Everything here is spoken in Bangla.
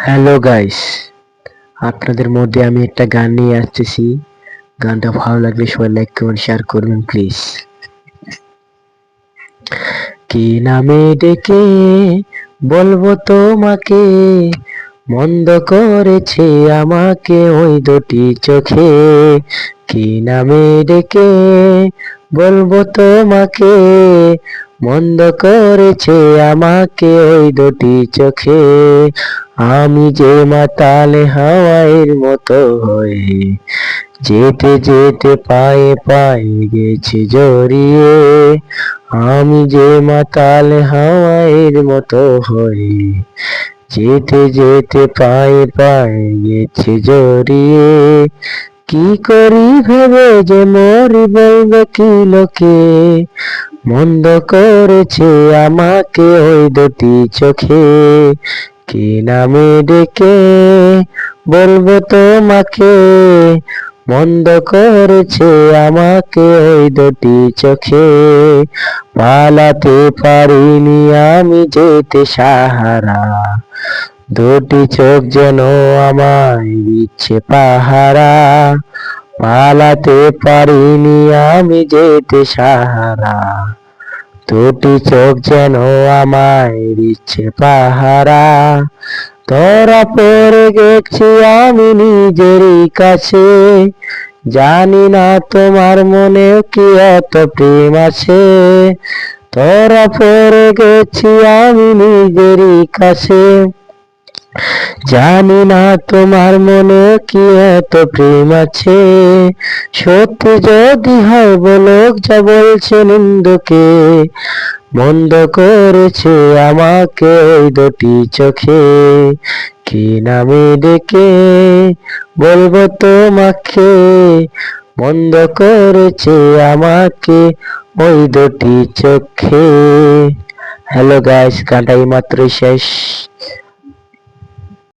হ্যালো গাইস, আপনাদের মধ্যে আমি একটা গান নিয়ে আসতেছি। গানটা ভালো লাগলে সবাই লাইক কমেন্ট শেয়ার করবেন প্লিজ। কি নামে ডেকে বলবো তোমাকে, মন্দ করেছে আমাকে ওই দুটি চোখে। কি নামে ডেকে বলবো তোমাকে, মন্দ করেছে আমাকে ওই দুটি চোখে। আমি যে মাতাল হাওয়ার মতো হয়ে যেতে যেতে পায়ে পায়ে গেছি জড়িয়ে। আমি যে মাতাল হাওয়ার মতো হয়ে যেতে যেতে পায়ে পায়ে গেছি জড়িয়ে। কি করি ভেবে যে মরি বলবে কি লোকে, মন্দ করেছে আমাকে ওই দুটি চোখে। কি নামে ডেকে বলবো তোমাকে, মন্দ করেছে আমাকে ওই দুটি চোখে। পালাতে পারিনি আমি যেতে সাহারা, দুটি চোখ যেন আমায় দিচ্ছে পাহারা। পালাতে পারিনি আমি যেতে সাহারা, দুটি চোখ যেন আমায় দিচ্ছে পাহারা। ধরা পড়ে গেছি আমি নিজেরই কাছে, জানি না তোমার মনে কি এত প্রেম আছে। ধরা পড়ে গেছি আমি নিজেরই কাছে, জানি না তোমার মনে কি এত প্রেম আছে। সত্যি যদি হয় বলো যা বলছে নিন্দুকে, মন্দ করেছে আমাকে ওই দুটি চোখে। কি নামে ডেকে বলবো তোমাকে, মন্দ করেছে আমাকে ওই দুটি চোখে। হ্যালো গাইস, গানটা এই মাত্রই শেষ।